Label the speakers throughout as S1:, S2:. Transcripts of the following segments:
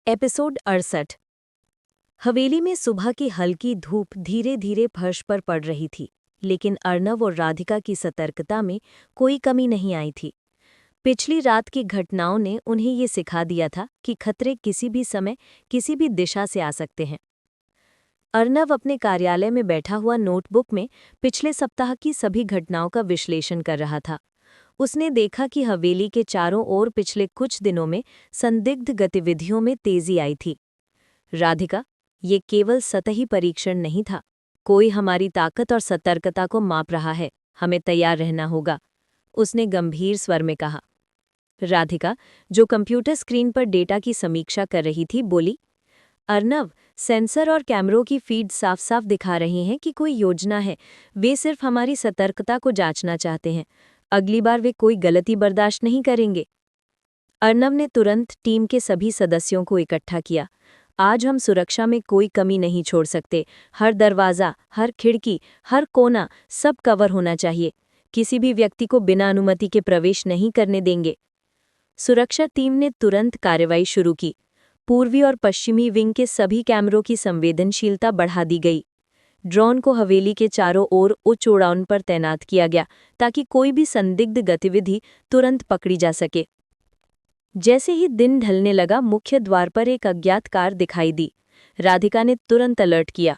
S1: Episode 68। हवेली में सुबह की हल्की धूप धीरे धीरे फर्श पर पड़ रही थी, लेकिन अर्नव और राधिका की सतर्कता में कोई कमी नहीं आई थी। पिछली रात की घटनाओं ने उन्हें ये सिखा दिया था कि खतरे किसी भी समय किसी भी दिशा से आ सकते हैं। अर्नव अपने कार्यालय में बैठा हुआ नोटबुक में पिछले सप्ताह की सभी घटनाओं का विश्लेषण कर रहा था। उसने देखा कि हवेली के चारों ओर पिछले कुछ दिनों में संदिग्ध गतिविधियों में तेजी आई थी। राधिका, ये केवल सतही परीक्षण नहीं था। कोई हमारी ताकत और सतर्कता को माप रहा है, हमें तैयार रहना होगा, उसने गंभीर स्वर में कहा। राधिका, जो कंप्यूटर स्क्रीन पर डेटा की समीक्षा कर रही थी, बोली, अर्नव, सेंसर और कैमरों की फीड साफ साफ दिखा रही हैं कि कोई योजना है। वे सिर्फ हमारी सतर्कता को जांचना चाहते हैं। अगली बार वे कोई गलती बर्दाश्त नहीं करेंगे। अर्नव ने तुरंत टीम के सभी सदस्यों को इकट्ठा किया। आज हम सुरक्षा में कोई कमी नहीं छोड़ सकते। हर दरवाज़ा, हर खिड़की, हर कोना, सब कवर होना चाहिए। किसी भी व्यक्ति को बिना अनुमति के प्रवेश नहीं करने देंगे। सुरक्षा टीम ने तुरंत कार्रवाई शुरू की। पूर्वी और पश्चिमी विंग के सभी कैमरों की संवेदनशीलता बढ़ा दी गई। ड्रोन को हवेली के चारों ओर उच्च उड़ान पर तैनात किया गया ताकि कोई भी संदिग्ध गतिविधि तुरंत पकड़ी जा सके। जैसे ही दिन ढलने लगा, मुख्य द्वार पर एक अज्ञात कार दिखाई दी। राधिका ने तुरंत अलर्ट किया,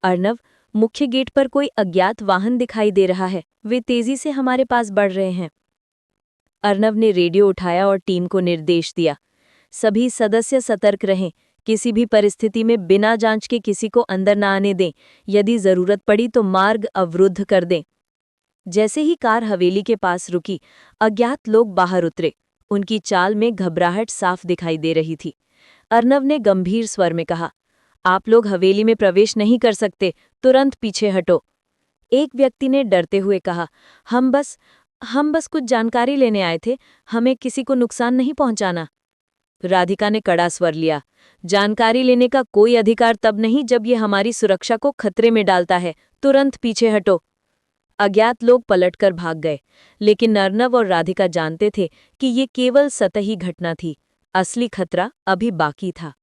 S1: अर्नव, मुख्य गेट पर कोई अज्ञात वाहन दिखाई दे रहा है। वे तेजी से हमारे पास बढ़ रहे हैं। अर्नव ने रेडियो उठाया और टीम को निर्देश दिया, सभी सदस्य सतर्क रहें। किसी भी परिस्थिति में बिना जांच के किसी को अंदर न आने दें। यदि जरूरत पड़ी तो मार्ग अवरुद्ध कर दें। जैसे ही कार हवेली के पास रुकी, अज्ञात लोग बाहर उतरे। उनकी चाल में घबराहट साफ दिखाई दे रही थी। अर्नव ने गंभीर स्वर में कहा, आप लोग हवेली में प्रवेश नहीं कर सकते, तुरंत पीछे हटो। एक व्यक्ति ने डरते हुए कहा, हम बस कुछ जानकारी लेने आए थे, हमें किसी को नुकसान नहीं पहुंचाना। राधिका ने कड़ा स्वर लिया, जानकारी लेने का कोई अधिकार तब नहीं जब ये हमारी सुरक्षा को खतरे में डालता है। तुरंत पीछे हटो। अज्ञात लोग पलटकर भाग गए, लेकिन अर्नव और राधिका जानते थे कि ये केवल सतही घटना थी। असली खतरा अभी बाकी था।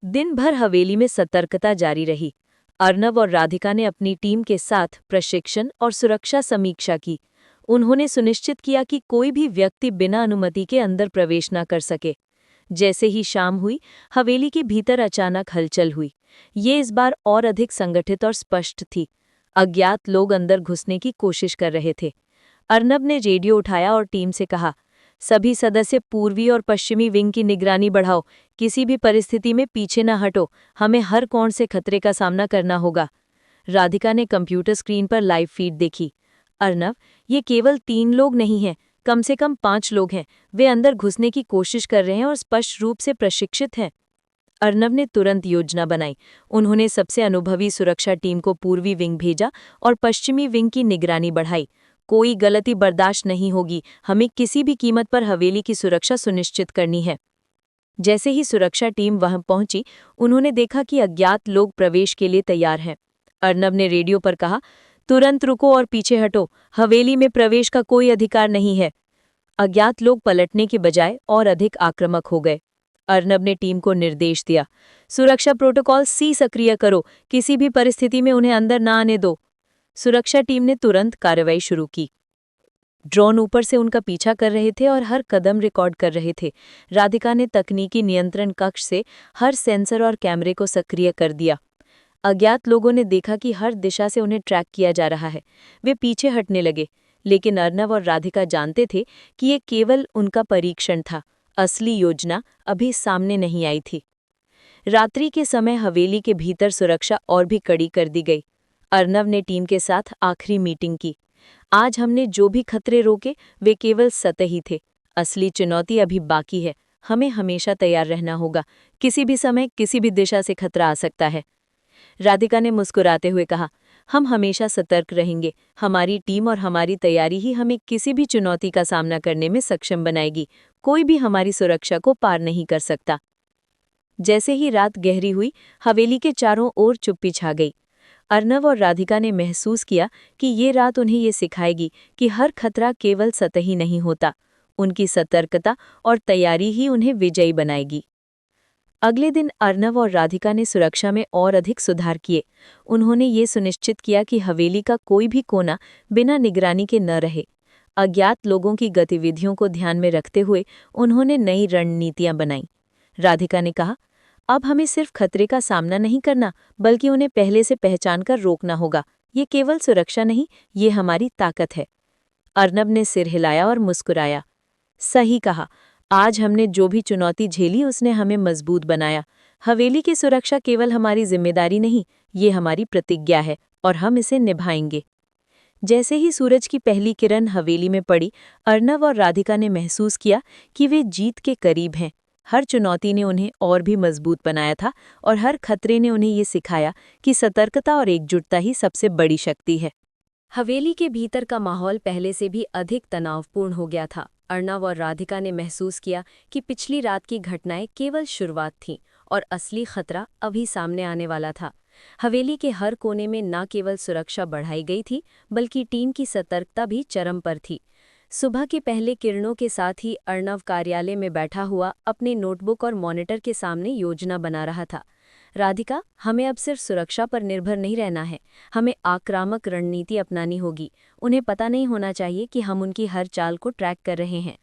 S1: दिन भर हवेली में सतर्कता जारी रही। अर्नव और राधिका ने अपनी टीम के साथ प्रशिक्षण और सुरक्षा समीक्षा की। उन्होंने सुनिश्चित किया कि कोई भी व्यक्ति बिना अनुमति के अंदर प्रवेश न कर सके। जैसे ही शाम हुई, हवेली के भीतर अचानक हलचल हुई। ये इस बार और अधिक संगठित और स्पष्ट थी। अज्ञात लोग अंदर घुसने की कोशिश कर रहे थे। अर्नब ने रेडियो उठाया और टीम से कहा, सभी सदस्य पूर्वी और पश्चिमी विंग की निगरानी बढ़ाओ। किसी भी परिस्थिति में पीछे न हटो, हमें हर कोण से खतरे का सामना करना होगा। राधिका ने कंप्यूटर स्क्रीन पर लाइव फीड देखी। अर्नब, ये केवल 3 लोग नहीं हैं, कम से कम 5 लोग हैं। वे अंदर घुसने की कोशिश कर रहे हैं और स्पष्ट रूप से प्रशिक्षित हैं। अर्नव ने तुरंत योजना बनाई। उन्होंने सबसे अनुभवी सुरक्षा टीम को पूर्वी विंग भेजा और पश्चिमी विंग की निगरानी बढ़ाई। कोई गलती बर्दाश्त नहीं होगी, हमें किसी भी कीमत पर हवेली की सुरक्षा सुनिश्चित करनी है। जैसे ही सुरक्षा टीम वहां पहुंची, उन्होंने देखा कि अज्ञात लोग प्रवेश के लिए तैयार हैं। अर्नव ने रेडियो पर कहा, तुरंत रुको और पीछे हटो, हवेली में प्रवेश का कोई अधिकार नहीं है। अज्ञात लोग पलटने के बजाय और अधिक आक्रामक हो गए। अर्नब ने टीम को निर्देश दिया, सुरक्षा प्रोटोकॉल सी सक्रिय करो, किसी भी परिस्थिति में उन्हें अंदर न आने दो। सुरक्षा टीम ने तुरंत कार्रवाई शुरू की। ड्रोन ऊपर से उनका पीछा कर रहे थे और हर कदम रिकॉर्ड कर रहे थे। राधिका ने तकनीकी नियंत्रण कक्ष से हर सेंसर और कैमरे को सक्रिय कर दिया। अज्ञात लोगों ने देखा कि हर दिशा से उन्हें ट्रैक किया जा रहा है। वे पीछे हटने लगे, लेकिन अर्नव और राधिका जानते थे कि ये केवल उनका परीक्षण था। असली योजना अभी सामने नहीं आई थी। रात्रि के समय हवेली के भीतर सुरक्षा और भी कड़ी कर दी गई। अर्नव ने टीम के साथ आखिरी मीटिंग की। आज हमने जो भी खतरे रोके, वे केवल सतही थे। असली चुनौती अभी बाकी है। हमें हमेशा तैयार रहना होगा। किसी भी समय किसी भी दिशा से खतरा आ सकता है। राधिका ने मुस्कुराते हुए कहा, हम हमेशा सतर्क रहेंगे। हमारी टीम और हमारी तैयारी ही हमें किसी भी चुनौती का सामना करने में सक्षम बनाएगी। कोई भी हमारी सुरक्षा को पार नहीं कर सकता। जैसे ही रात गहरी हुई, हवेली के चारों ओर चुप्पी छा गई। अर्नव और राधिका ने महसूस किया कि ये रात उन्हें ये सिखाएगी कि हर खतरा केवल सतही नहीं होता। उनकी सतर्कता और तैयारी ही उन्हें विजयी बनाएगी। अगले दिन अर्नव और राधिका ने सुरक्षा में और अधिक सुधार किए। उन्होंने ये सुनिश्चित किया कि हवेली का कोई भी कोना बिना निगरानी के न रहे। अज्ञात लोगों की गतिविधियों को ध्यान में रखते हुए उन्होंने नई रणनीतियां बनाईं। राधिका ने कहा, अब हमें सिर्फ खतरे का सामना नहीं करना, बल्कि उन्हें पहले से पहचानकर रोकना होगा। ये केवल सुरक्षा नहीं, ये हमारी ताकत है। अर्नब ने सिर हिलाया और मुस्कुराया। सही कहा, आज हमने जो भी चुनौती झेली उसने हमें मजबूत बनाया। हवेली की सुरक्षा केवल हमारी जिम्मेदारी नहीं, ये हमारी प्रतिज्ञा है और हम इसे निभाएंगे। जैसे ही सूरज की पहली किरण हवेली में पड़ी, अर्नव और राधिका ने महसूस किया कि वे जीत के करीब हैं। हर चुनौती ने उन्हें और भी मजबूत बनाया था और हर खतरे ने उन्हें ये सिखाया कि सतर्कता और एकजुटता ही सबसे बड़ी शक्ति है। हवेली के भीतर का माहौल पहले से भी अधिक तनावपूर्ण हो गया था। अर्नव और राधिका ने महसूस किया कि पिछली रात की घटनाएं केवल शुरुआत थीं और असली खतरा अभी सामने आने वाला था। हवेली के हर कोने में न केवल सुरक्षा बढ़ाई गई थी, बल्कि टीम की सतर्कता भी चरम पर थी। सुबह की पहले किरणों के साथ ही अर्नव कार्यालय में बैठा हुआ अपने नोटबुक और मॉनिटर के सामने योजना बना रहा था। राधिका, हमें अब सिर्फ सुरक्षा पर निर्भर नहीं रहना है, हमें आक्रामक रणनीति अपनानी होगी। उन्हें पता नहीं होना चाहिए कि हम उनकी हर चाल को ट्रैक कर रहे हैं।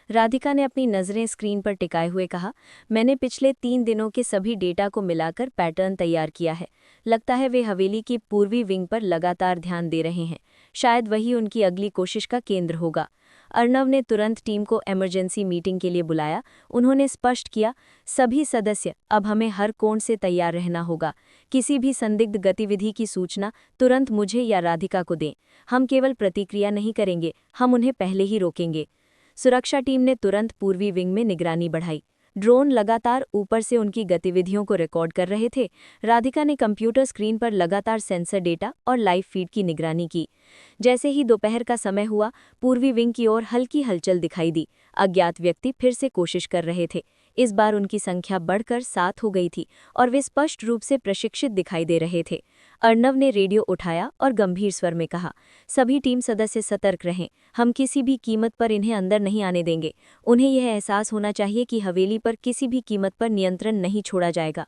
S1: राधिका ने अपनी नज़रें स्क्रीन पर टिकाए हुए कहा, मैंने पिछले 3 दिनों के सभी डेटा को मिलाकर पैटर्न तैयार किया है। लगता है वे हवेली की पूर्वी विंग पर लगातार ध्यान दे रहे हैं। शायद वही उनकी अगली कोशिश का केंद्र होगा। अर्नव ने तुरंत टीम को इमरजेंसी मीटिंग के लिए बुलाया। उन्होंने स्पष्ट किया, सभी सदस्य, अब हमें हर कोण से तैयार रहना होगा। किसी भी संदिग्ध गतिविधि की सूचना तुरंत मुझे या राधिका को दें। हम केवल प्रतिक्रिया नहीं करेंगे, हम उन्हें पहले ही रोकेंगे। सुरक्षा टीम ने तुरंत पूर्वी विंग में निगरानी बढ़ाई। ड्रोन लगातार ऊपर से उनकी गतिविधियों को रिकॉर्ड कर रहे थे। राधिका ने कंप्यूटर स्क्रीन पर लगातार सेंसर डेटा और लाइव फीड की निगरानी की। जैसे ही दोपहर का समय हुआ, पूर्वी विंग की ओर हल्की हलचल दिखाई दी। अज्ञात व्यक्ति फिर से कोशिश कर रहे थे। इस बार उनकी संख्या बढ़कर 7 हो गई थी और वे स्पष्ट रूप से प्रशिक्षित दिखाई दे रहे थे। अर्नव ने रेडियो उठाया और गंभीर स्वर में कहा, सभी टीम सदस्य सतर्क रहें। हम किसी भी कीमत पर इन्हें अंदर नहीं आने देंगे। उन्हें यह एहसास होना चाहिए कि हवेली पर किसी भी कीमत पर नियंत्रण नहीं छोड़ा जाएगा।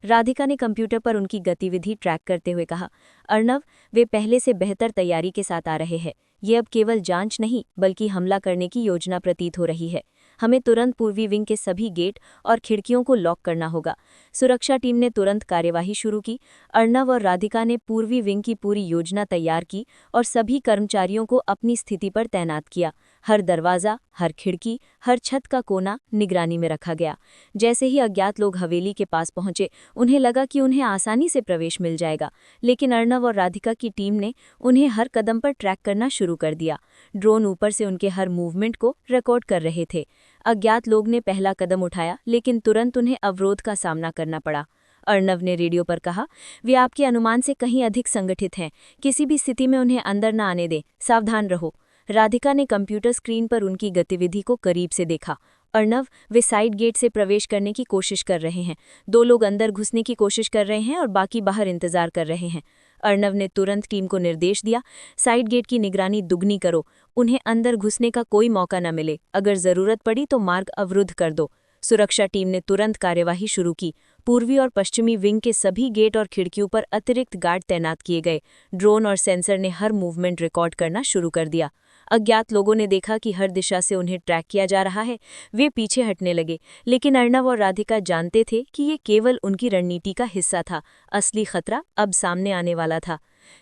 S1: राधिका ने कंप्यूटर पर उनकी गतिविधि ट्रैक करते हुए कहा, अर्नव, वे पहले से बेहतर तैयारी के साथ आ रहे हैं। ये अब केवल जांच नहीं, बल्कि हमला करने की योजना प्रतीत हो रही है। हमें तुरंत पूर्वी विंग के सभी गेट और खिड़कियों को लॉक करना होगा। सुरक्षा टीम ने तुरंत कार्यवाही शुरू की। अर्नव और राधिका ने पूर्वी विंग की पूरी योजना तैयार की और सभी कर्मचारियों को अपनी स्थिति पर तैनात किया। हर दरवाज़ा, हर खिड़की, हर छत का कोना निगरानी में रखा गया। जैसे ही अज्ञात लोग हवेली के पास पहुंचे, उन्हें लगा कि उन्हें आसानी से प्रवेश मिल जाएगा, लेकिन अर्नव और राधिका की टीम ने उन्हें हर कदम पर ट्रैक करना शुरू कर दिया। ड्रोन ऊपर से उनके हर मूवमेंट को रिकॉर्ड कर रहे थे। अज्ञात लोग ने पहला कदम उठाया, लेकिन तुरंत उन्हें अवरोध का सामना करना पड़ा। अर्नव ने रेडियो पर कहा, वे आपके अनुमान से कहीं अधिक संगठित हैं। किसी भी स्थिति में उन्हें अंदर न आने दें, सावधान रहो। राधिका ने कंप्यूटर स्क्रीन पर उनकी गतिविधि को करीब से देखा। अर्नव, वे साइड गेट से प्रवेश करने की कोशिश कर रहे हैं। 2 लोग अंदर घुसने की कोशिश कर रहे हैं और बाकी बाहर इंतजार कर रहे हैं। अर्नव ने तुरंत टीम को निर्देश दिया, साइड गेट की निगरानी दुगनी करो। उन्हें अंदर घुसने का कोई मौका न मिले। अगर जरूरत पड़ी तो मार्ग अवरुद्ध कर दो। सुरक्षा टीम ने तुरंत कार्यवाही शुरू की। पूर्वी और पश्चिमी विंग के सभी गेट और खिड़कियों पर अतिरिक्त गार्ड तैनात किए गए। ड्रोन और सेंसर ने हर मूवमेंट रिकॉर्ड करना शुरू कर दिया। अज्ञात लोगों ने देखा कि हर दिशा से उन्हें ट्रैक किया जा रहा है। वे पीछे हटने लगे, लेकिन अर्नव और राधिका जानते थे कि ये केवल उनकी रणनीति का हिस्सा था। असली खतरा अब सामने आने वाला था।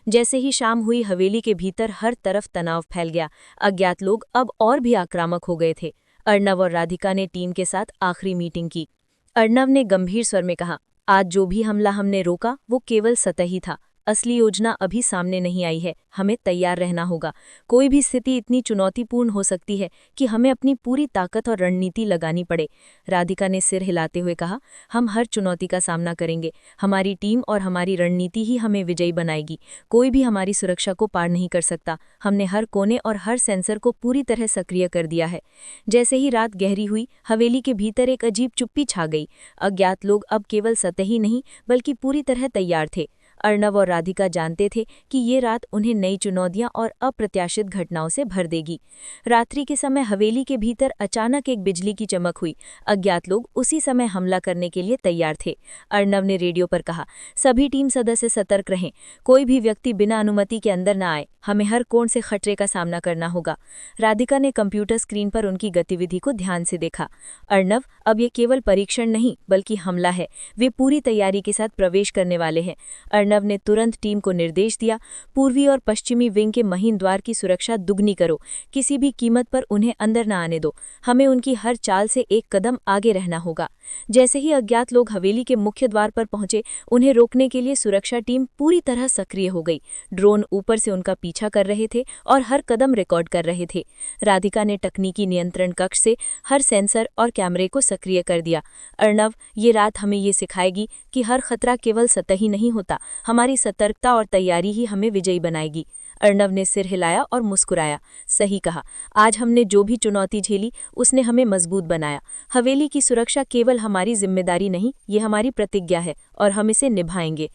S1: जैसे ही शाम हुई, हवेली के भीतर हर तरफ तनाव फैल गया। अज्ञात लोग अब और भी आक्रामक हो गए थे। अर्नव और राधिका ने टीम के साथ आखिरी मीटिंग की। अर्नव ने गंभीर स्वर में कहा, आज जो भी हमला हमने रोका वो केवल सतही था। असली योजना अभी सामने नहीं आई है। हमें तैयार रहना होगा। कोई भी स्थिति इतनी चुनौतीपूर्ण हो सकती है कि हमें अपनी पूरी ताकत और रणनीति लगानी पड़े। राधिका ने सिर हिलाते हुए कहा, हम हर चुनौती का सामना करेंगे। हमारी टीम और हमारी रणनीति ही हमें विजयी बनाएगी। कोई भी हमारी सुरक्षा को पार नहीं कर सकता। हमने हर कोने और हर सेंसर को पूरी तरह सक्रिय कर दिया है। जैसे ही रात गहरी हुई, हवेली के भीतर एक अजीब चुप्पी छा गई। अज्ञात लोग अब केवल सतही नहीं, बल्कि पूरी तरह तैयार थे। अर्णव और राधिका जानते थे कि ये रात उन्हें नई चुनौतियां और अप्रत्याशित घटनाओं से भर देगी। रात्रि के समय हवेली के भीतर अचानक एक बिजली की चमक हुई। अज्ञात लोग उसी समय हमला करने के लिए तैयार थे। अर्णव ने रेडियो पर कहा, सभी टीम सदस्य सतर्क रहें, कोई भी व्यक्ति बिना अनुमति के अंदर न आए, हमें हर कोण से खतरे का सामना करना होगा। राधिका ने कंप्यूटर स्क्रीन पर उनकी गतिविधि को ध्यान से देखा। अर्णव, अब ये केवल परीक्षण नहीं बल्कि हमला है। वे पूरी तैयारी के साथ प्रवेश करने वाले हैं। अर्णव ने तुरंत टीम को निर्देश दिया, पूर्वी और पश्चिमी विंग के महीन द्वार की सुरक्षा दुगनी करो, किसी भी कीमत पर उन्हें अंदर न आने दो। हमें उनकी हर चाल से एक कदम आगे रहना होगा। जैसे ही अज्ञात लोग हवेली के मुख्य द्वार पर पहुंचे, उन्हें रोकने के लिए सुरक्षा टीम पूरी तरह सक्रिय हो गई। ड्रोन ऊपर से उनका पीछा कर रहे थे और हर कदम रिकॉर्ड कर रहे थे। राधिका ने तकनीकी नियंत्रण कक्ष से हर सेंसर और कैमरे को सक्रिय कर दिया। अर्णव, ये रात हमें ये सिखाएगी कि हर खतरा केवल सतही नहीं होता, हमारी सतर्कता और तैयारी ही हमें विजयी बनाएगी। अर्णव ने सिर हिलाया और मुस्कुराया। सही कहा, आज हमने जो भी चुनौती झेली उसने हमें मजबूत बनाया। हवेली की सुरक्षा केवल हमारी जिम्मेदारी नहीं, ये हमारी प्रतिज्ञा है और हम इसे निभाएंगे।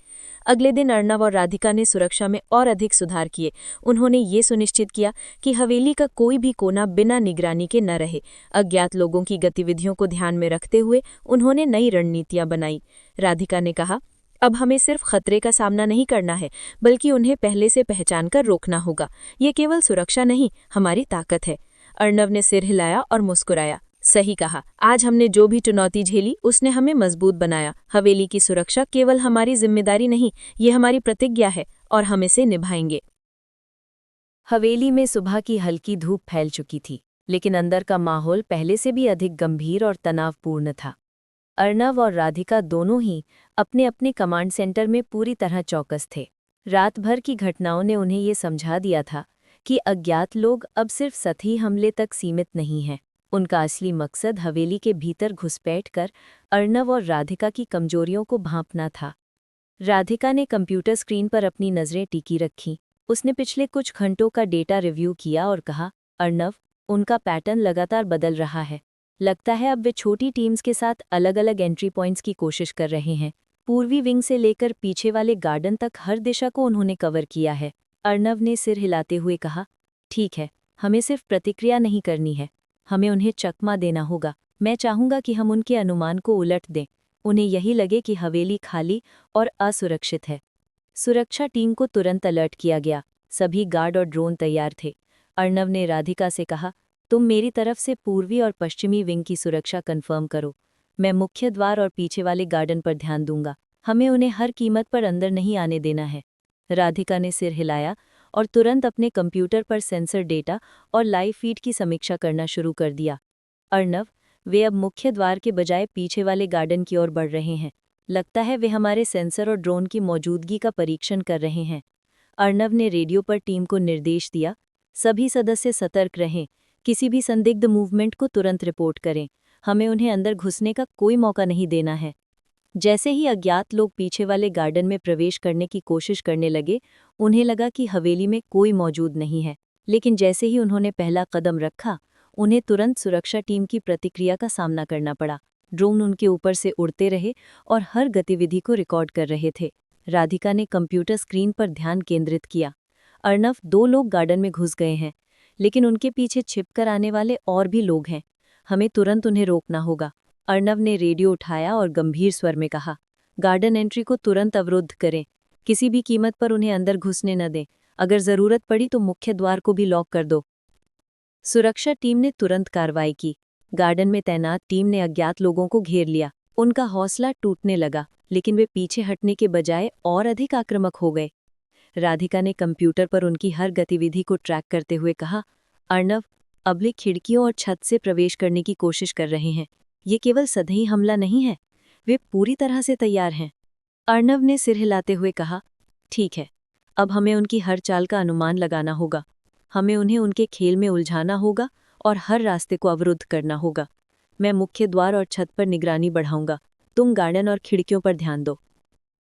S1: अगले दिन अर्णव और राधिका ने सुरक्षा में और अधिक सुधार किए। उन्होंने ये सुनिश्चित किया कि हवेली का कोई भी कोना बिना निगरानी के न रहे। अज्ञात लोगों की गतिविधियों को ध्यान में रखते हुए उन्होंने नई रणनीतियां बनाई। राधिका ने कहा, अब हमें सिर्फ खतरे का सामना नहीं करना है, बल्कि उन्हें पहले से पहचान कर रोकना होगा। ये केवल सुरक्षा नहीं, हमारी ताकत है। अर्णव ने सिर हिलाया और मुस्कुराया। सही कहा, आज हमने जो भी चुनौती झेली उसने हमें मजबूत बनाया। हवेली की सुरक्षा केवल हमारी जिम्मेदारी नहीं, ये हमारी प्रतिज्ञा है और हम इसे निभाएंगे। हवेली में सुबह की हल्की धूप फैल चुकी थी, लेकिन अंदर का माहौल पहले से भी अधिक गंभीर और तनावपूर्ण था। अर्णव और राधिका दोनों ही अपने अपने कमांड सेंटर में पूरी तरह चौकस थे। रात भर की घटनाओं ने उन्हें ये समझा दिया था कि अज्ञात लोग अब सिर्फ सतही हमले तक सीमित नहीं हैं। उनका असली मकसद हवेली के भीतर घुसपैठ कर अर्णव और राधिका की कमजोरियों को भांपना था। राधिका ने कंप्यूटर स्क्रीन पर अपनी नज़रें टिकी रखीं। उसने पिछले कुछ घंटों का डेटा रिव्यू किया और कहा, अर्णव, उनका पैटर्न लगातार बदल रहा है। लगता है अब वे छोटी टीम्स के साथ अलग अलग एंट्री पॉइंट्स की कोशिश कर रहे हैं। पूर्वी विंग से लेकर पीछे वाले गार्डन तक हर दिशा को उन्होंने कवर किया है। अर्णव ने सिर हिलाते हुए कहा, ठीक है, हमें सिर्फ प्रतिक्रिया नहीं करनी है, हमें उन्हें चकमा देना होगा। मैं चाहूंगा कि हम उनके अनुमान को उलट दें, उन्हें यही लगे कि हवेली खाली और असुरक्षित है। सुरक्षा टीम को तुरंत अलर्ट किया गया। सभी गार्ड और ड्रोन तैयार थे। अर्णव ने राधिका से कहा, तुम मेरी तरफ से पूर्वी और पश्चिमी विंग की सुरक्षा कंफर्म करो। मैं मुख्य द्वार और पीछे वाले गार्डन पर ध्यान दूंगा। हमें उन्हें हर कीमत पर अंदर नहीं आने देना है। राधिका ने सिर हिलाया और तुरंत अपने कंप्यूटर पर सेंसर डेटा और लाइव फीड की समीक्षा करना शुरू कर दिया। अर्णव, वे अब मुख्य द्वार के बजाय पीछे वाले गार्डन की ओर बढ़ रहे हैं। लगता है वे हमारे सेंसर और ड्रोन की मौजूदगी का परीक्षण कर रहे हैं। अर्णव ने रेडियो पर टीम को निर्देश दिया, सभी सदस्य सतर्क रहें, किसी भी संदिग्ध मूवमेंट को तुरंत रिपोर्ट करें। हमें उन्हें अंदर घुसने का कोई मौका नहीं देना है। जैसे ही अज्ञात लोग पीछे वाले गार्डन में प्रवेश करने की कोशिश करने लगे, उन्हें लगा कि हवेली में कोई मौजूद नहीं है। लेकिन जैसे ही उन्होंने पहला कदम रखा, उन्हें तुरंत सुरक्षा टीम की प्रतिक्रिया का सामना करना पड़ा। ड्रोन उनके ऊपर से उड़ते रहे और हर गतिविधि को रिकॉर्ड कर रहे थे। राधिका ने कंप्यूटर स्क्रीन पर ध्यान केंद्रित किया। अर्णव, 2 लोग गार्डन में घुस गए हैं, लेकिन उनके पीछे छिपकर आने वाले और भी लोग हैं। हमें तुरंत उन्हें रोकना होगा। अर्णव ने रेडियो उठाया और गंभीर स्वर में कहा, गार्डन एंट्री को तुरंत अवरुद्ध करें, किसी भी कीमत पर उन्हें अंदर घुसने न दें। अगर जरूरत पड़ी तो मुख्य द्वार को भी लॉक कर दो। सुरक्षा टीम ने तुरंत कार्रवाई की। गार्डन में तैनात टीम ने अज्ञात लोगों को घेर लिया। उनका हौसला टूटने लगा, लेकिन वे पीछे हटने के बजाय और अधिक आक्रामक हो गए। राधिका ने कंप्यूटर पर उनकी हर गतिविधि को ट्रैक करते हुए कहा, अर्णव, अबले खिड़कियों और छत से प्रवेश करने की कोशिश कर रहे हैं। ये केवल सतही हमला नहीं है, वे पूरी तरह से तैयार हैं। अर्णव ने सिर हिलाते हुए कहा, ठीक है, अब हमें उनकी हर चाल का अनुमान लगाना होगा। हमें उन्हें उनके खेल में उलझाना होगा और हर रास्ते को अवरुद्ध करना होगा। मैं मुख्य द्वार और छत पर निगरानी बढ़ाऊंगा, तुम गार्डन और खिड़कियों पर ध्यान दो।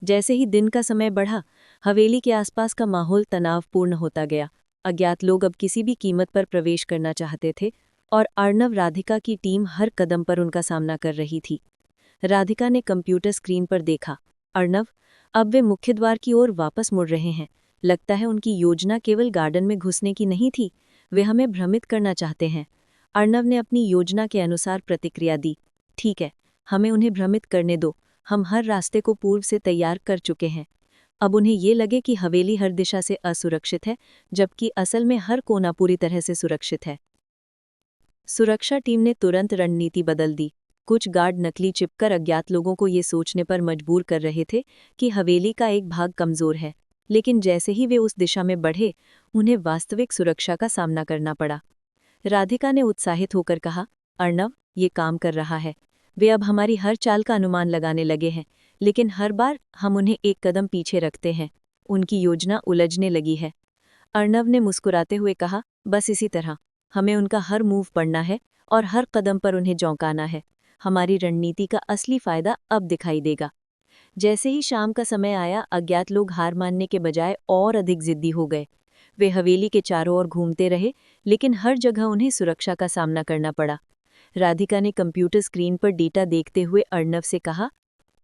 S1: जैसे ही दिन का समय बढ़ा, हवेली के आसपास का माहौल तनावपूर्ण होता गया। अज्ञात लोग अब किसी भी कीमत पर प्रवेश करना चाहते थे और अर्णव राधिका की टीम हर कदम पर उनका सामना कर रही थी। राधिका ने कंप्यूटर स्क्रीन पर देखा, अर्णव, अब वे मुख्य द्वार की ओर वापस मुड़ रहे हैं। लगता है उनकी योजना केवल गार्डन में घुसने की नहीं थी, वे हमें भ्रमित करना चाहते हैं। अर्णव ने अपनी योजना के अनुसार प्रतिक्रिया दी। ठीक है, हमें उन्हें भ्रमित करने दो, हम हर रास्ते को पूर्व से तैयार कर चुके हैं। अब उन्हें ये लगे कि हवेली हर दिशा से असुरक्षित है, जबकि असल में हर कोना पूरी तरह से सुरक्षित है। सुरक्षा टीम ने तुरंत रणनीति बदल दी। कुछ गार्ड नकली चिपकर अज्ञात लोगों को ये सोचने पर मजबूर कर रहे थे कि हवेली का एक भाग कमजोर है, लेकिन जैसे ही वे उस दिशा में बढ़े, उन्हें वास्तविक सुरक्षा का सामना करना पड़ा। राधिका ने उत्साहित होकर कहा, अर्णव, ये काम कर रहा है। वे अब हमारी हर चाल का अनुमान लगाने लगे हैं, लेकिन हर बार हम उन्हें एक कदम पीछे रखते हैं। उनकी योजना उलझने लगी है। अर्णव ने मुस्कुराते हुए कहा, बस इसी तरह हमें उनका हर मूव पढ़ना है और हर कदम पर उन्हें चौंकाना है। हमारी रणनीति का असली फायदा अब दिखाई देगा। जैसे ही शाम का समय आया, अज्ञात लोग हार मानने के बजाय और अधिक जिद्दी हो गए। वे हवेली के चारों ओर घूमते रहे, लेकिन हर जगह उन्हें सुरक्षा का सामना करना पड़ा। राधिका ने कंप्यूटर स्क्रीन पर डेटा देखते हुए अर्णव से कहा,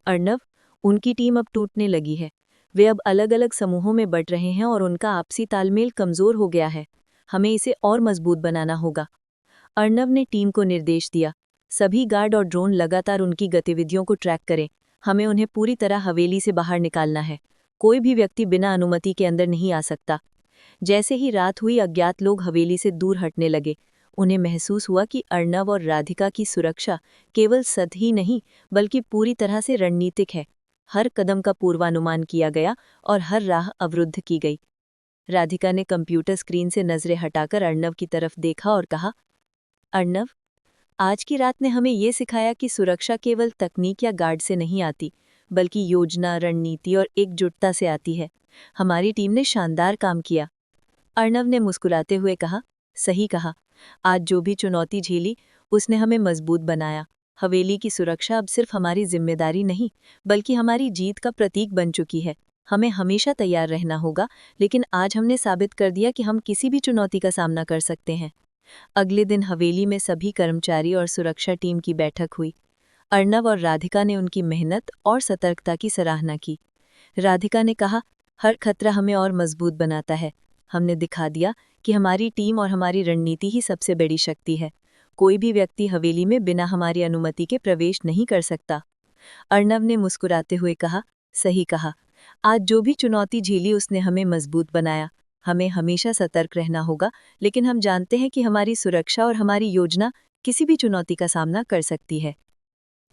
S1: अर्णव, उनकी टीम अब टूटने लगी है। वे अब अलग अलग समूहों में बंट रहे हैं और उनका आपसी तालमेल कमजोर हो गया है। हमें इसे और मजबूत बनाना होगा। अर्णव ने टीम को निर्देश दिया, सभी गार्ड और ड्रोन लगातार उनकी गतिविधियों को ट्रैक करें। हमें उन्हें पूरी तरह हवेली से बाहर निकालना है। कोई भी व्यक्ति बिना अनुमति के अंदर नहीं आ सकता। जैसे ही रात हुई, अज्ञात लोग हवेली से दूर हटने लगे। उन्हें महसूस हुआ कि अर्णव और राधिका की सुरक्षा केवल सतही ही नहीं, बल्कि पूरी तरह से रणनीतिक है। हर कदम का पूर्वानुमान किया गया और हर राह अवरुद्ध की गई। राधिका ने कंप्यूटर स्क्रीन से नजरें हटाकर अर्णव की तरफ देखा और कहा, अर्णव, आज की रात ने हमें ये सिखाया कि सुरक्षा केवल तकनीक या गार्ड से नहीं आती, बल्कि योजना, रणनीति और एकजुटता से आती है। हमारी टीम ने शानदार काम किया। अर्णव ने मुस्कुराते हुए कहा, सही कहा। आज जो भी चुनौती झेली, उसने हमें मजबूत बनाया। हवेली की सुरक्षा अब सिर्फ हमारी जिम्मेदारी नहीं, बल्कि हमारी जीत का प्रतीक बन चुकी है। हमें हमेशा तैयार रहना होगा, लेकिन आज हमने साबित कर दिया कि हम किसी भी चुनौती का सामना कर सकते हैं। अगले दिन हवेली में सभी कर्मचारी और सुरक्षा टीम की बैठक हुई। अर्णव और राधिका ने उनकी मेहनत और सतर्कता की सराहना की। राधिका ने कहा, हर खतरा हमें और मजबूत बनाता है। हमने दिखा दिया कि हमारी टीम और हमारी रणनीति ही सबसे बड़ी शक्ति है। कोई भी व्यक्ति हवेली में बिना हमारी अनुमति के प्रवेश नहीं कर सकता। अर्णव ने मुस्कुराते हुए कहा, सही कहा। आज जो भी चुनौती झेली, उसने हमें मजबूत बनाया। हमें हमेशा सतर्क रहना होगा, लेकिन हम जानते हैं कि हमारी सुरक्षा और हमारी योजना किसी भी चुनौती का सामना कर सकती है।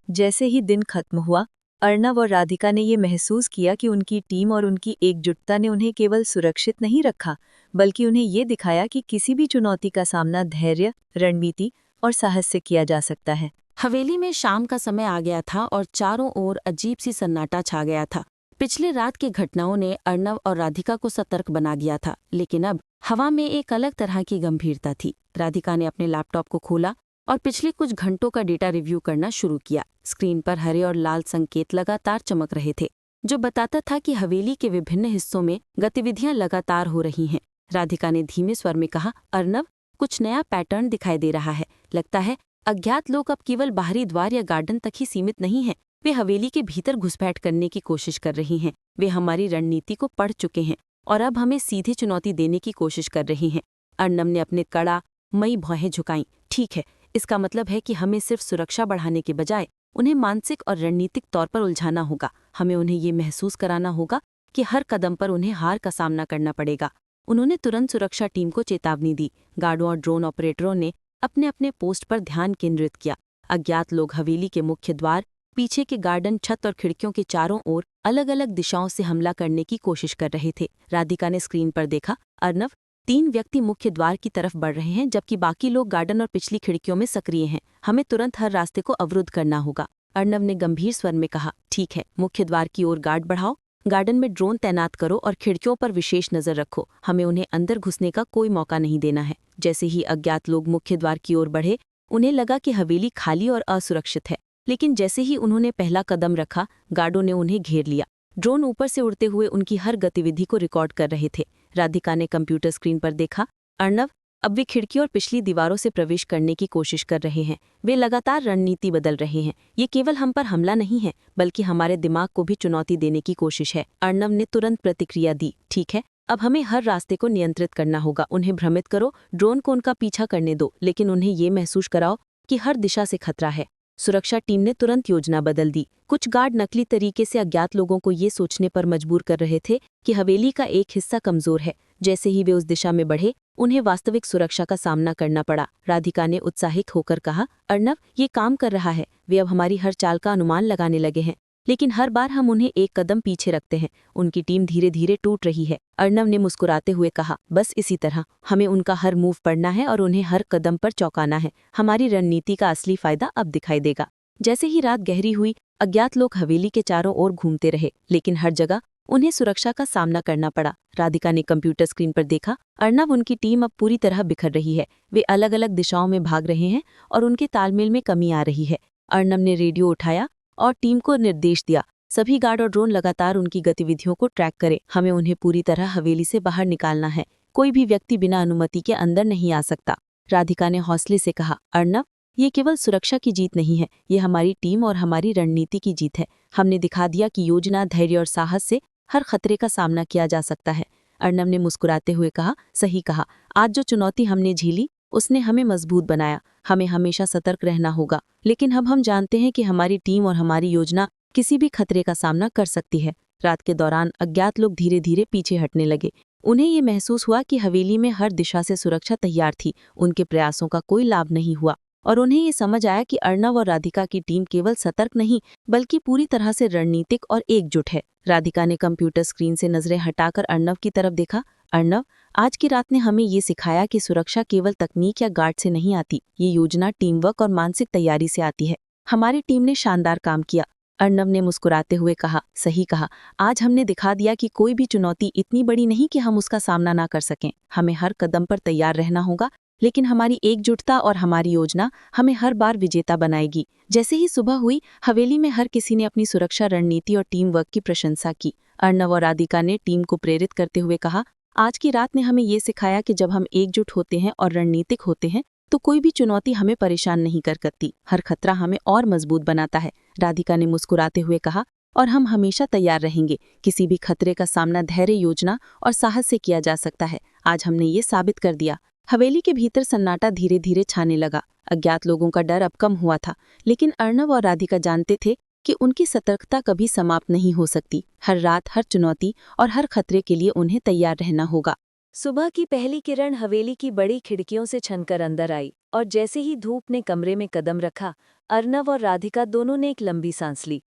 S1: जैसे ही दिन खत्म हुआ, अर्णव और राधिका ने ये महसूस किया कि उनकी टीम और उनकी एकजुटता ने उन्हें केवल सुरक्षित नहीं रखा, बल्कि उन्हें ये दिखाया कि किसी भी चुनौती का सामना धैर्य, रणनीति और साहस से किया जा सकता है।
S2: हवेली में शाम का समय आ गया था और चारों ओर अजीब सी सन्नाटा छा गया था। पिछले रात की घटनाओं ने अर्णव और राधिका को सतर्क बना दिया था, लेकिन अब हवा में एक अलग तरह की गंभीरता थी। राधिका ने अपने लैपटॉप को खोला और पिछले कुछ घंटों का डेटा रिव्यू करना शुरू किया। स्क्रीन पर हरे और लाल संकेत लगातार चमक रहे थे, जो बताता था कि हवेली के विभिन्न हिस्सों में गतिविधियां लगातार हो रही हैं। राधिका ने धीमे स्वर में कहा, अर्णव, कुछ नया पैटर्न दिखाई दे रहा है। लगता है अज्ञात लोग अब केवल बाहरी द्वार या गार्डन तक ही सीमित नहीं हैं, वे हवेली के भीतर घुसपैठ करने की कोशिश कर रही हैं। वे हमारी रणनीति को पढ़ चुके हैं और अब हमें सीधे चुनौती देने की कोशिश कर रही हैं। अर्णव ने अपने कड़ा मई भौहें झुकाईं। ठीक है, इसका मतलब है कि हमें सिर्फ सुरक्षा बढ़ाने के बजाय उन्हें मानसिक और रणनीतिक तौर पर उलझाना होगा। हमें उन्हें ये महसूस कराना होगा कि हर कदम पर उन्हें हार का सामना करना पड़ेगा। उन्होंने तुरंत सुरक्षा टीम को चेतावनी दी। गार्डों और ड्रोन ऑपरेटरों ने अपने अपने पोस्ट पर ध्यान केंद्रित किया। अज्ञात लोग हवेली के मुख्य द्वार, पीछे के गार्डन, छत और खिड़कियों के चारों ओर अलग अलग दिशाओं से हमला करने की कोशिश कर रहे थे। राधिका ने स्क्रीन पर देखा, अर्णव, 3 व्यक्ति मुख्य द्वार की तरफ बढ़ रहे हैं, जबकि बाकी लोग गार्डन और पिछली खिड़कियों में सक्रिय हैं। हमें तुरंत हर रास्ते को अवरुद्ध करना होगा। अर्णव ने गंभीर स्वर में कहा, ठीक है, मुख्य द्वार की ओर गार्ड बढ़ाओ, गार्डन में ड्रोन तैनात करो और खिड़कियों पर विशेष नजर रखो। हमें उन्हें अंदर घुसने का कोई मौका नहीं देना है। जैसे ही अज्ञात लोग मुख्य द्वार की ओर बढ़े, उन्हें लगा कि हवेली खाली और असुरक्षित है, लेकिन जैसे ही उन्होंने पहला कदम रखा, गार्डों ने उन्हें घेर लिया। ड्रोन ऊपर से उड़ते हुए उनकी हर गतिविधि को रिकॉर्ड कर रहे थे। राधिका ने कंप्यूटर स्क्रीन पर देखा, अर्णव, अब वे खिड़की और पिछली दीवारों से प्रवेश करने की कोशिश कर रहे हैं। वे लगातार रणनीति बदल रहे हैं। ये केवल हम पर हमला नहीं है, बल्कि हमारे दिमाग को भी चुनौती देने की कोशिश है। अर्णव ने तुरंत प्रतिक्रिया दी, ठीक है, अब हमें हर रास्ते को नियंत्रित करना होगा। उन्हें भ्रमित करो, ड्रोन को उनका पीछा करने दो, लेकिन उन्हें ये महसूस कराओ कि हर दिशा से खतरा है। सुरक्षा टीम ने तुरंत योजना बदल दी। कुछ गार्ड नकली तरीके से अज्ञात लोगों को ये सोचने पर मजबूर कर रहे थे कि हवेली का एक हिस्सा कमजोर है। जैसे ही वे उस दिशा में बढ़े, उन्हें वास्तविक सुरक्षा का सामना करना पड़ा। राधिका ने उत्साहित होकर कहा, अर्णव, ये काम कर रहा है। वे अब हमारी हर चाल का अनुमान लगाने लगे हैं, लेकिन हर बार हम उन्हें एक कदम पीछे रखते हैं। उनकी टीम धीरे धीरे टूट रही है। अर्णव ने मुस्कुराते हुए कहा, बस इसी तरह हमें उनका हर मूव पढ़ना है और उन्हें हर कदम पर चौंकाना है। हमारी रणनीति का असली फायदा अब दिखाई देगा। जैसे ही रात गहरी हुई, अज्ञात लोग हवेली के चारों ओर घूमते रहे, लेकिन हर जगह उन्हें सुरक्षा का सामना करना पड़ा। राधिका ने कंप्यूटर स्क्रीन पर देखा, अर्णव, उनकी टीम अब पूरी तरह बिखर रही है। वे अलग अलग दिशाओं में भाग रहे हैं और उनके तालमेल में कमी आ रही है। अर्णव ने रेडियो उठाया और टीम को निर्देश दिया, सभी गार्ड और ड्रोन लगातार उनकी गतिविधियों को ट्रैक करें। हमें उन्हें पूरी तरह हवेली से बाहर निकालना है। कोई भी व्यक्ति बिना अनुमति के अंदर नहीं आ सकता। राधिका ने हौसले से कहा, अर्णव, ये केवल सुरक्षा की जीत नहीं है, ये हमारी टीम और हमारी रणनीति की जीत है। हमने दिखा दिया कि योजना, धैर्य और साहस से हर खतरे का सामना किया जा सकता है। अर्णव ने मुस्कुराते हुए कहा, सही कहा, आज जो चुनौती हमने झेली उसने हमें मजबूत बनाया। हमें हमेशा सतर्क रहना होगा, लेकिन अब हम जानते हैं कि हमारी टीम और हमारी योजना किसी भी खतरे का सामना कर सकती है। रात के दौरान अज्ञात लोग धीरे धीरे पीछे हटने लगे। उन्हें ये महसूस हुआ कि हवेली में हर दिशा से सुरक्षा तैयार थी। उनके प्रयासों का कोई लाभ नहीं हुआ और उन्हें ये समझ आया कि अर्णव और राधिका की टीम केवल सतर्क नहीं, बल्कि पूरी तरह से रणनीतिक और एकजुट है। राधिका ने कंप्यूटर स्क्रीन से नजरें हटाकर अर्णव की तरफ देखा। अर्णव, आज की रात ने हमें ये सिखाया कि सुरक्षा केवल तकनीक या गार्ड से नहीं आती, ये योजना, टीम वर्क और मानसिक तैयारी से आती है। हमारी टीम ने शानदार काम किया। अर्णव ने मुस्कुराते हुए कहा, सही कहा, आज हमने दिखा दिया कि कोई भी चुनौती इतनी बड़ी नहीं कि हम उसका सामना ना कर सकें। हमें हर कदम पर तैयार रहना होगा, लेकिन हमारी एकजुटता और हमारी योजना हमें हर बार विजेता बनाएगी। जैसे ही सुबह हुई, हवेली में हर किसी ने अपनी सुरक्षा रणनीति और टीम वर्क की प्रशंसा की। अर्णव और राधिका ने टीम को प्रेरित करते हुए कहा, आज की रात ने हमें ये सिखाया कि जब हम एकजुट होते हैं और रणनीतिक होते हैं, तो कोई भी चुनौती हमें परेशान नहीं कर सकती। हर खतरा हमें और मजबूत बनाता है। राधिका ने मुस्कुराते हुए कहा, और हम हमेशा तैयार रहेंगे। किसी भी खतरे का सामना धैर्य, योजना और साहस से किया जा सकता है। आज हमने ये साबित कर दिया। हवेली के भीतर सन्नाटा धीरे धीरे छाने लगा। अज्ञात लोगों का डर अब कम हुआ था, लेकिन अर्णव और राधिका जानते थे कि उनकी सतर्कता कभी समाप्त नहीं हो सकती। हर रात, हर चुनौती और हर खतरे के लिए उन्हें तैयार रहना होगा।
S1: सुबह की पहली किरण हवेली की बड़ी खिड़कियों से छनकर अंदर आई और जैसे ही धूप ने कमरे में कदम रखा, अर्णव और राधिका दोनों ने एक लंबी सांस ली।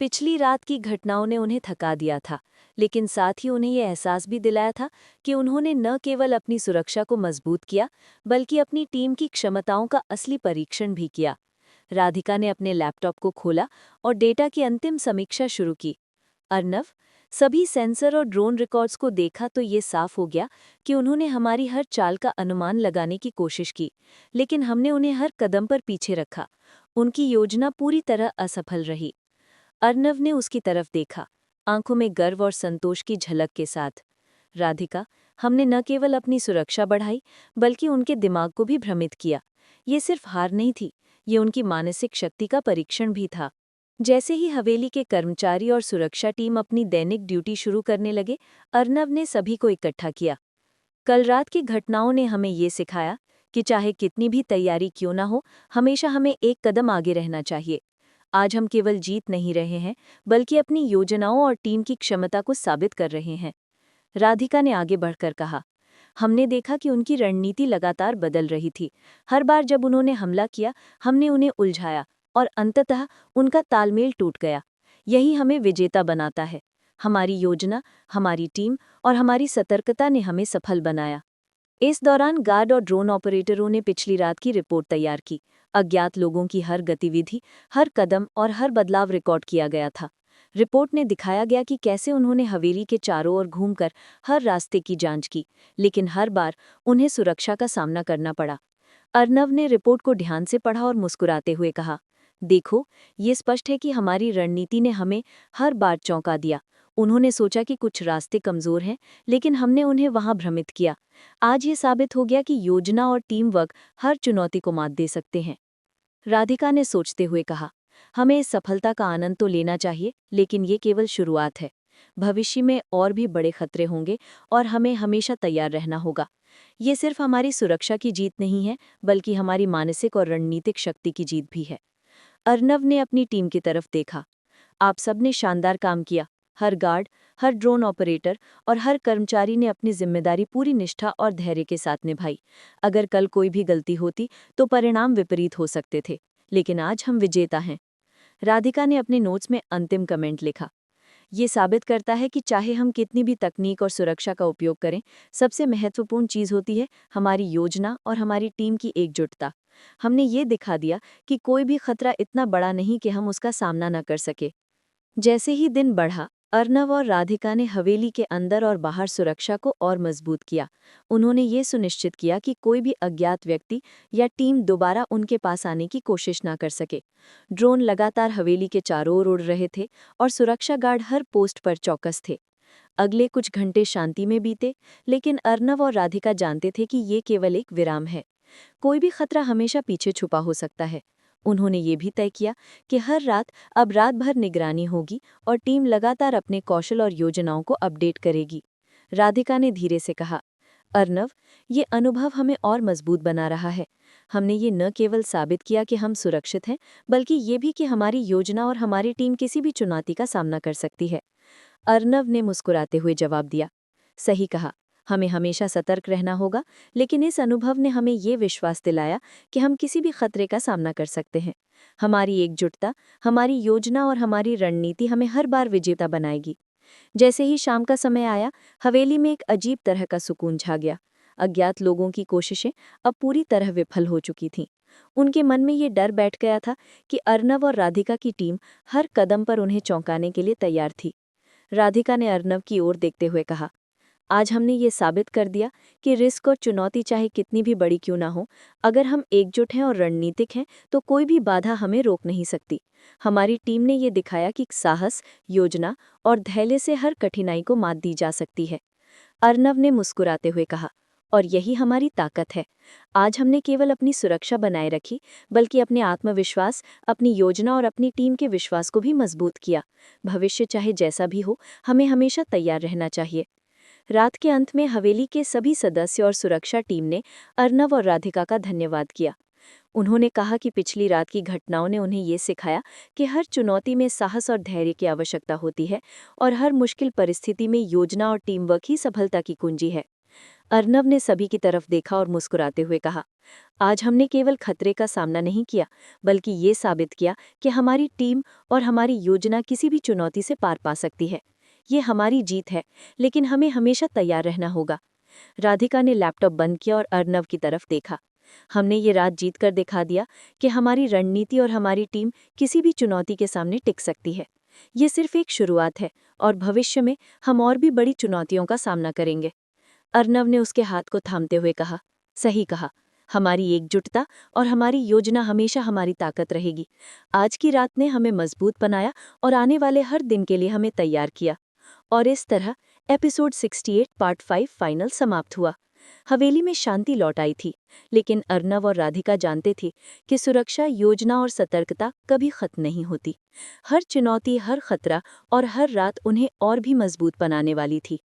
S1: पिछली रात की घटनाओं ने उन्हें थका दिया था, लेकिन साथ ही उन्हें यह एहसास भी दिलाया था कि उन्होंने न केवल अपनी सुरक्षा को मजबूत किया, बल्कि अपनी टीम की क्षमताओं का असली परीक्षण भी किया। राधिका ने अपने लैपटॉप को खोला और डेटा की अंतिम समीक्षा शुरू की। अर्णव, सभी सेंसर और ड्रोन रिकॉर्ड्स को देखा तो ये साफ हो गया कि उन्होंने हमारी हर चाल का अनुमान लगाने की कोशिश की, लेकिन हमने उन्हें हर कदम पर पीछे रखा। उनकी योजना पूरी तरह असफल रही। अर्णव ने उसकी तरफ देखा, आंखों में गर्व और संतोष की झलक के साथ। राधिका, हमने न केवल अपनी सुरक्षा बढ़ाई, बल्कि उनके दिमाग को भी भ्रमित किया। ये सिर्फ हार नहीं थी, ये उनकी मानसिक शक्ति का परीक्षण भी था। जैसे ही हवेली के कर्मचारी और सुरक्षा टीम अपनी दैनिक ड्यूटी शुरू करने लगे, अर्णव ने सभी को इकट्ठा किया। कल रात की घटनाओं ने हमें ये सिखाया कि चाहे कितनी भी तैयारी क्यों ना हो, हमेशा हमें एक कदम आगे रहना चाहिए। आज हम केवल जीत नहीं रहे हैं, बल्कि अपनी योजनाओं और टीम की क्षमता को साबित कर रहे हैं। राधिका ने आगे बढ़कर कहा, हमने देखा कि उनकी रणनीति लगातार बदल रही थी। हर बार जब उन्होंने हमला किया, हमने उन्हें उलझाया और अंततः उनका तालमेल टूट गया। यही हमें विजेता बनाता है। हमारी योजना, हमारी टीम और हमारी सतर्कता ने हमें सफल बनाया। इस दौरान गार्ड और ड्रोन ऑपरेटरों ने पिछली रात की रिपोर्ट तैयार की। अज्ञात लोगों की हर गतिविधि, हर कदम और हर बदलाव रिकॉर्ड किया गया था। रिपोर्ट ने दिखाया गया कि कैसे उन्होंने हवेली के चारों ओर घूमकर हर रास्ते की जांच की, लेकिन हर बार उन्हें सुरक्षा का सामना करना पड़ा। अर्णव ने रिपोर्ट को ध्यान से पढ़ा और मुस्कुराते हुए कहा, देखो, ये स्पष्ट है कि हमारी रणनीति ने हमें हर बार चौंका दिया। उन्होंने सोचा कि कुछ रास्ते कमजोर हैं, लेकिन हमने उन्हें वहां भ्रमित किया। आज ये साबित हो गया कि योजना और टीम वर्क हर चुनौती को मात दे सकते हैं। राधिका ने सोचते हुए कहा, हमें इस सफलता का आनंद तो लेना चाहिए, लेकिन ये केवल शुरुआत है। भविष्य में और भी बड़े खतरे होंगे और हमें हमेशा तैयार रहना होगा। ये सिर्फ हमारी सुरक्षा की जीत नहीं है, बल्कि हमारी मानसिक और रणनीतिक शक्ति की जीत भी है। अर्नव ने अपनी टीम की तरफ देखा। आप सबने शानदार काम किया। हर गार्ड, हर ड्रोन ऑपरेटर और हर कर्मचारी ने अपनी जिम्मेदारी पूरी निष्ठा और धैर्य के साथ निभाई। अगर कल कोई भी गलती होती तो परिणाम विपरीत हो सकते थे, लेकिन आज हम विजेता हैं। राधिका ने अपने नोट्स में अंतिम कमेंट लिखा। ये साबित करता है कि चाहे हम कितनी भी तकनीक और सुरक्षा का उपयोग करें, सबसे महत्वपूर्ण चीज़ होती है हमारी योजना और हमारी टीम की एकजुटता। हमने ये दिखा दिया कि कोई भी खतरा इतना बड़ा नहीं कि हम उसका सामना न कर सके। जैसे ही दिन बढ़ा, अर्नव और राधिका ने हवेली के अंदर और बाहर सुरक्षा को और मजबूत किया। उन्होंने ये सुनिश्चित किया कि कोई भी अज्ञात व्यक्ति या टीम दोबारा उनके पास आने की कोशिश ना कर सके। ड्रोन लगातार हवेली के चारों ओर उड़ रहे थे और सुरक्षा गार्ड हर पोस्ट पर चौकस थे। अगले कुछ घंटे शांति में बीते, लेकिन अर्नव और राधिका जानते थे कि ये केवल एक विराम है। कोई भी खतरा हमेशा पीछे छुपा हो सकता है। उन्होंने ये भी तय किया कि हर रात अब रात भर निगरानी होगी और टीम लगातार अपने कौशल और योजनाओं को अपडेट करेगी। राधिका ने धीरे से कहा, अर्नव, ये अनुभव हमें और मजबूत बना रहा है। हमने ये न केवल साबित किया कि हम सुरक्षित हैं, बल्कि ये भी कि हमारी योजना और हमारी टीम किसी भी चुनौती का सामना कर सकती है। अर्नव ने मुस्कुराते हुए जवाब दिया, सही कहा, हमें हमेशा सतर्क रहना होगा, लेकिन इस अनुभव ने हमें ये विश्वास दिलाया कि हम किसी भी खतरे का सामना कर सकते हैं। हमारी एकजुटता, हमारी योजना और हमारी रणनीति हमें हर बार विजेता बनाएगी। जैसे ही शाम का समय आया, हवेली में एक अजीब तरह का सुकून छा गया। अज्ञात लोगों की कोशिशें अब पूरी तरह विफल हो चुकी थीं। उनके मन में ये डर बैठ गया था कि अर्नव और राधिका की टीम हर कदम पर उन्हें चौंकाने के लिए तैयार थी। राधिका ने अर्नव की ओर देखते हुए कहा, आज हमने ये साबित कर दिया कि रिस्क और चुनौती चाहे कितनी भी बड़ी क्यों ना हो, अगर हम एकजुट हैं और रणनीतिक हैं तो कोई भी बाधा हमें रोक नहीं सकती। हमारी टीम ने ये दिखाया कि साहस, योजना और धैर्य से हर कठिनाई को मात दी जा सकती है। अर्नव ने मुस्कुराते हुए कहा, और यही हमारी ताकत है। आज हमने केवल अपनी सुरक्षा बनाए रखी, बल्कि अपने आत्मविश्वास, अपनी योजना और अपनी टीम के विश्वास को भी मजबूत किया। भविष्य चाहे जैसा भी हो, हमें हमेशा तैयार रहना चाहिए। रात के अंत में हवेली के सभी सदस्य और सुरक्षा टीम ने अर्नव और राधिका का धन्यवाद किया। उन्होंने कहा कि पिछली रात की घटनाओं ने उन्हें ये सिखाया कि हर चुनौती में साहस और धैर्य की आवश्यकता होती है और हर मुश्किल परिस्थिति में योजना और टीम वर्क ही सफलता की कुंजी है। अर्नव ने सभी की तरफ देखा और मुस्कुराते हुए कहा, आज हमने केवल खतरे का सामना नहीं किया, बल्कि ये साबित किया कि हमारी टीम और हमारी योजना किसी भी चुनौती से पार पा सकती है। ये हमारी जीत है, लेकिन हमें हमेशा तैयार रहना होगा। राधिका ने लैपटॉप बंद किया और अर्नव की तरफ देखा। हमने ये रात जीत कर दिखा दिया कि हमारी रणनीति और हमारी टीम किसी भी चुनौती के सामने टिक सकती है। ये सिर्फ एक शुरुआत है और भविष्य में हम और भी बड़ी चुनौतियों का सामना करेंगे। अर्नव ने उसके हाथ को थामते हुए कहा, सही कहा, हमारी एकजुटता और हमारी योजना हमेशा हमारी ताकत रहेगी। आज की रात ने हमें मजबूत बनाया और आने वाले हर दिन के लिए हमें तैयार किया। और इस तरह एपिसोड 68 पार्ट 5 फाइनल समाप्त हुआ। हवेली में शांति लौट आई थी, लेकिन अर्नव और राधिका जानते थे कि सुरक्षा, योजना और सतर्कता कभी खत्म नहीं होती। हर चुनौती, हर खतरा और हर रात उन्हें और भी मजबूत बनाने वाली थी।